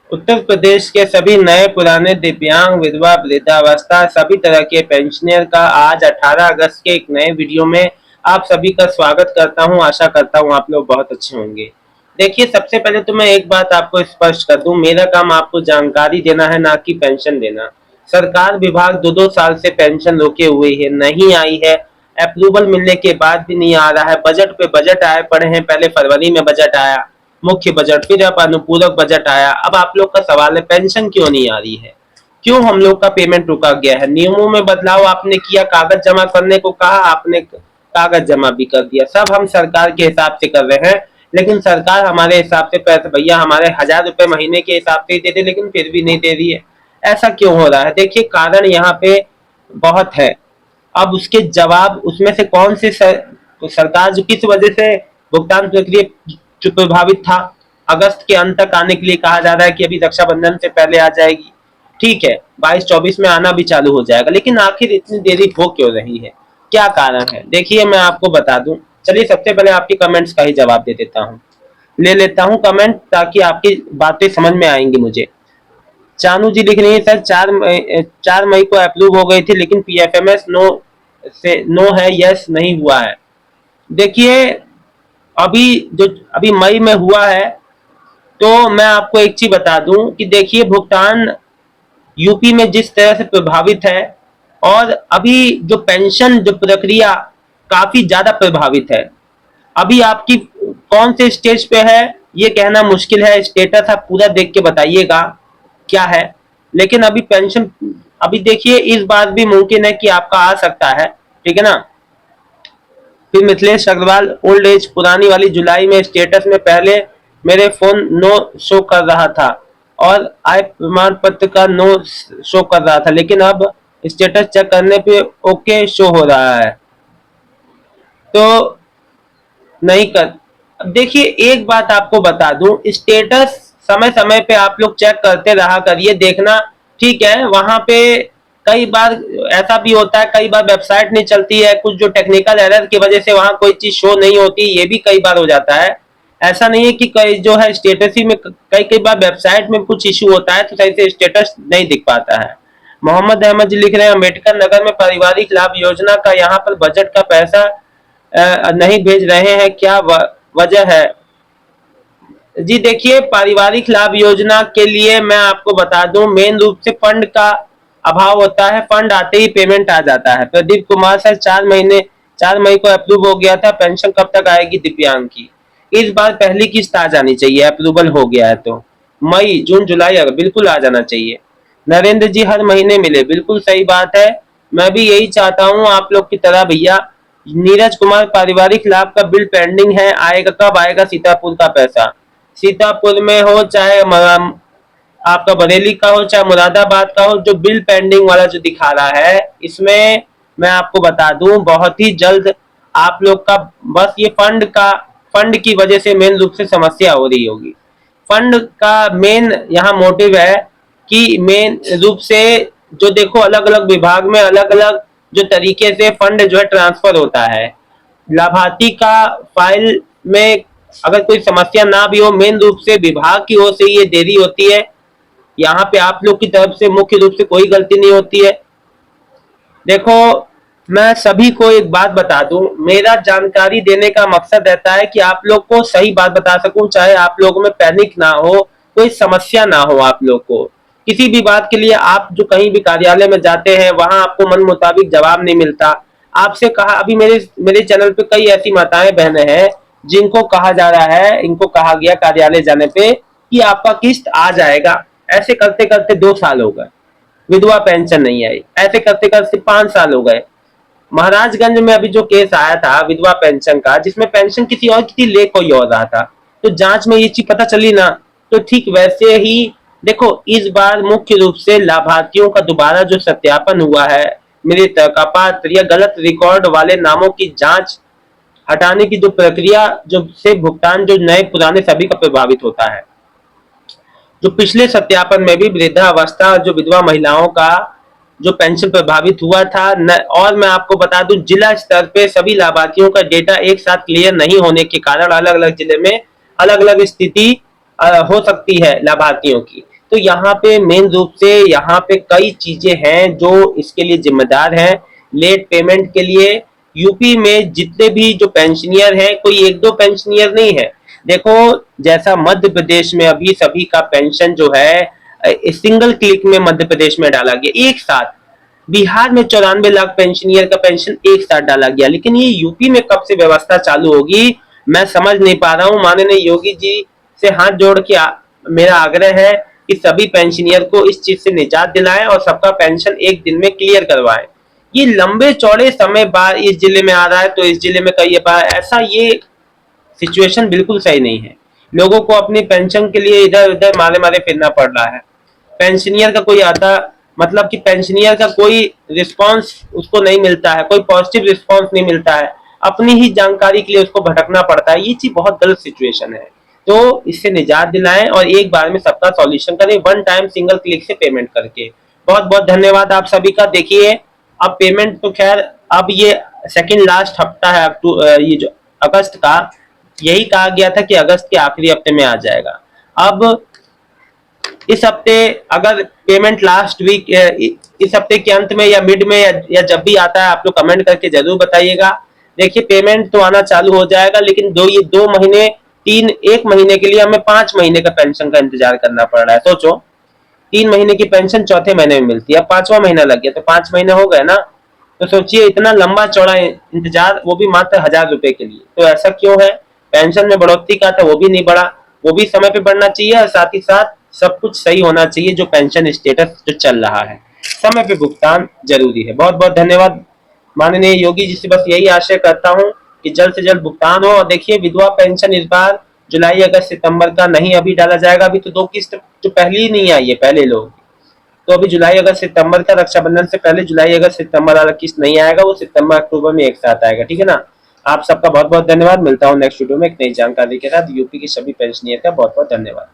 उत्तर प्रदेश के सभी नए पुराने दिव्यांग विधवा वृद्धावस्था सभी तरह के पेंशनर का आज 18 अगस्त के एक नए वीडियो में आप सभी का स्वागत करता हूं। आशा करता हूं आप लोग बहुत अच्छे होंगे। देखिए, सबसे पहले तो मैं एक बात आपको स्पष्ट कर दूं, मेरा काम आपको जानकारी देना है, ना कि पेंशन देना। सरकार विभाग दो दो साल से पेंशन रोके हुए है, नहीं आई है। अप्रूवल मिलने के बाद भी नहीं आ रहा है। बजट पे बजट आए पड़े हैं। पहले फरवरी में बजट आया, मुख्य बजट, फिर अब अनुपूरक बजट आया। अब आप लोग का सवाल है पेंशन क्यों नहीं आ रही है, क्यों हम लोग का पेमेंट रुका गया है। नियमों में बदलाव आपने किया, कागज जमा करने को कहा, आपने कागज जमा भी कर दिया। सब हम सरकार के हिसाब से कर रहे हैं, लेकिन सरकार हमारे हिसाब से पैसे, भैया हमारे 1000 रुपए महीने के हिसाब से ही दे दे, लेकिन फिर भी नहीं दे रही है। ऐसा क्यों हो रहा है? देखिए, कारण यहाँ पे बहुत है। अब उसके जवाब, उसमें से कौन से तो सरकार जो किस वजह से भुगतान प्रक्रिया जो प्रभावित था, अगस्त के अंत तक आने के लिए कहा जा रहा है कि अभी रक्षाबंधन से पहले आ जाएगी। ठीक है, 22-24 में आना भी चालू हो जाएगा, लेकिन आखिर इतनी देरी हो क्यों रही है, क्या कारण है? देखिए, मैं आपको बता दूं। चलिए, सबसे पहले आपके कमेंट्स का ही जवाब दे देता हूँ, ले लेता हूँ कमेंट, ताकि आपकी बातें समझ में आएंगी मुझे। चानू जी लिख रही है, सर 4 मई को अप्रूव हो गई थी, लेकिन पीएफएमएस नो है, यस नहीं हुआ है। देखिए, अभी जो अभी मई में हुआ है, तो मैं आपको एक चीज बता दूं कि देखिए, भुगतान यूपी में जिस तरह से प्रभावित है, और अभी जो पेंशन जो प्रक्रिया काफी ज्यादा प्रभावित है। अभी आपकी कौन से स्टेज पे है ये कहना मुश्किल है। स्टेटस आप पूरा देख के बताइएगा क्या है। लेकिन अभी पेंशन, अभी देखिए, इस बात भी मुमकिन है कि आपका आ सकता है, ठीक है ना। फिर मिथिलेश अग्रवाल, ओल्ड एज पुरानी वाली, जुलाई में स्टेटस में पहले मेरे फोन नो शो कर रहा था और आय प्रमाण पत्र का नो शो कर रहा था, लेकिन अब स्टेटस चेक करने पे ओके शो हो रहा है, तो नहीं कर। अब देखिए, एक बात आपको बता दूं, स्टेटस समय समय पे आप लोग चेक करते रहा करिए, देखना। ठीक है, वहां पे कई बार ऐसा भी होता है, कई बार वेबसाइट नहीं चलती है, कुछ जो टेक्निकल एरर की वजह से वहां कोई चीज शो नहीं होती, ये भी कई बार हो जाता है। ऐसा नहीं है कि कई जो है स्टेटस ही में, कई कई बार वेबसाइट में कुछ इशू होता है, तो सही से स्टेटस नहीं दिख पाता है। मोहम्मद अहमद जी लिख रहे हैं, अम्बेडकर नगर में पारिवारिक लाभ योजना का यहाँ पर बजट का पैसा नहीं भेज रहे हैं, क्या वजह है? जी देखिए, पारिवारिक लाभ योजना के लिए मैं आपको बता दूं, मेन रूप से फंड का अभाव होता है। फंड आते ही पेमेंट आ जाता है। प्रदीप कुमार सर, 4 मई को अप्रूव हो गया था, पेंशन कब तक आएगी दिव्यांग की? इस बार पहली किस्त आ जानी चाहिए, अप्रूवल हो गया है तो मई जून जुलाई अगर बिल्कुल आ जाना चाहिए। नरेंद्र जी, हर महीने मिले, बिल्कुल सही बात है। मैं भी यही चाहता हूँ आप लोग की तरह भैया। नीरज कुमार, पारिवारिक लाभ का बिल पेंडिंग है, आएगा कब आएगा सीतापुर का पैसा? सीतापुर में हो चाहे आपका बरेली का हो चाहे मुरादाबाद का हो, जो बिल पेंडिंग वाला जो दिखा रहा है, इसमें मैं आपको बता दूं बहुत ही जल्द आप लोग का, बस ये फंड की वजह से मेन रूप से समस्या हो रही होगी। फंड का मेन यहाँ मोटिव है कि मेन रूप से जो देखो, अलग अलग विभाग में अलग अलग जो तरीके से फंड जो है ट्रांसफर होता है। लाभार्थी का फाइल में अगर कोई समस्या ना भी हो, मेन रूप से विभाग की ओर से ये देरी होती है। यहाँ पे आप लोग की तरफ से मुख्य रूप से कोई गलती नहीं होती है। देखो, मैं सभी को एक बात बता दूं, मेरा जानकारी देने का मकसद रहता है कि आप लोग को सही बात बता सकूं, चाहे आप लोगों में पैनिक ना हो, कोई समस्या ना हो। आप लोग को किसी भी बात के लिए आप जो कहीं भी कार्यालय में जाते हैं, वहां आपको मन मुताबिक जवाब नहीं मिलता। आपसे कहा, अभी मेरे मेरे चैनल पे कई ऐसी माताएं बहनें हैं जिनको कहा जा रहा है, इनको कहा गया कार्यालय जाने पे कि आपका किस्त आ जाएगा। ऐसे करते करते 2 साल हो गए, विधवा पेंशन नहीं आई। ऐसे करते करते 5 साल हो गए। महाराजगंज में अभी जो केस आया था विधवा पेंशन का, जिसमें पेंशन किसी और की थी, ले कोई और रहा था, तो जांच में ये चीज पता चली ना। तो ठीक वैसे ही देखो, इस बार मुख्य रूप से लाभार्थियों का दोबारा जो सत्यापन हुआ है, मृत, अपात्र या गलत रिकॉर्ड वाले नामों की जांच हटाने की जो प्रक्रिया, जो से भुगतान जो नए पुराने सभी का प्रभावित होता है। जो पिछले सत्यापन में भी वृद्धावस्था जो विधवा महिलाओं का जो पेंशन प्रभावित हुआ था और मैं आपको बता दूं, जिला स्तर पे सभी लाभार्थियों का डेटा एक साथ क्लियर नहीं होने के कारण अलग अलग जिले में अलग अलग स्थिति हो सकती है लाभार्थियों की। तो यहाँ पे मेन रूप से यहाँ पे कई चीजें हैं जो इसके लिए जिम्मेदार हैं। लेट पेमेंट के लिए यूपी में जितने भी जो पेंशनियर हैं, कोई एक दो पेंशनियर नहीं है। देखो, जैसा मध्य प्रदेश में अभी सभी का पेंशन जो है सिंगल क्लिक में मध्य प्रदेश में डाला गया एक साथ। बिहार में 94 लाख पेंशनियर का पेंशन एक साथ डाला गया, लेकिन ये यूपी में कब से व्यवस्था चालू होगी मैं समझ नहीं पा रहा हूँ। माननीय योगी जी से हाथ जोड़ के मेरा आग्रह है कि सभी पेंशनियर को इस चीज से निजात दिलाएं और सबका पेंशन एक दिन में क्लियर करवाएं। ये लंबे चौड़े समय बाद इस जिले में आ रहा है तो इस जिले में कई बार ऐसा, ये सिचुएशन बिल्कुल सही नहीं है। लोगों को अपनी पेंशन के लिए इधर उधर मारे मारे फिरना पड़ रहा है। पेंशनियर का कोई आता, मतलब कि पेंशनियर का कोई रिस्पांस उसको नहीं मिलता है, कोई पॉजिटिव रिस्पांस नहीं मिलता है, अपनी ही जानकारी के लिए उसको भटकना पड़ता है। ये चीज बहुत गलत सिचुएशन है, तो इससे निजात दिलाएं और एक बार में सबका सॉल्यूशन करें, वन टाइम सिंगल क्लिक से पेमेंट करके। बहुत बहुत धन्यवाद आप सभी का। देखिए, अब पेमेंट तो खैर अब ये सेकंड लास्ट हफ्ता है ये जो अगस्त का, यही कहा गया था कि अगस्त के आखिरी हफ्ते में आ जाएगा। अब इस हफ्ते अगर पेमेंट लास्ट वीक इस हफ्ते के अंत में या मिड में या जब भी आता है आप लोग कमेंट करके जरूर बताइएगा। देखिए, पेमेंट तो आना चालू हो जाएगा, लेकिन ये 2 महीने एक महीने के लिए हमें 5 महीने का पेंशन का इंतजार करना पड़ रहा है। सोचो, 3 महीने की पेंशन चौथे महीने में मिलती है, अब 5वां महीना लग गया तो 5 महीने हो गए ना। तो सोचिए, इतना लंबा चौड़ा इंतजार, वो भी मात्र 1000 रुपए के लिए। तो ऐसा क्यों है? पेंशन में बढ़ोतरी का था, वो भी नहीं बढ़ा। वो भी समय पे बढ़ना चाहिए और साथ ही साथ सब कुछ सही होना चाहिए। जो पेंशन स्टेटस जो चल रहा है, समय पे भुगतान जरूरी है। बहुत बहुत धन्यवाद। माननीय योगी जी से बस यही आशय करता हूँ कि जल्द से जल्द भुगतान हो। और देखिए, विधवा पेंशन इस बार जुलाई अगस्त सितंबर का नहीं अभी डाला जाएगा। अभी तो 2 किस्त जो पहली ही नहीं आई है पहले लोग, तो अभी जुलाई अगस्त सितंबर का, रक्षाबंधन से पहले जुलाई अगस्त सितंबर वाला किस्त नहीं आएगा, वो सितंबर अक्टूबर में एक साथ आएगा। ठीक है ना? आप सबका बहुत बहुत धन्यवाद। मिलता हूँ नेक्स्ट वीडियो में एक नई जानकारी के साथ। यूपी की सभी पेंशनियर का बहुत बहुत धन्यवाद।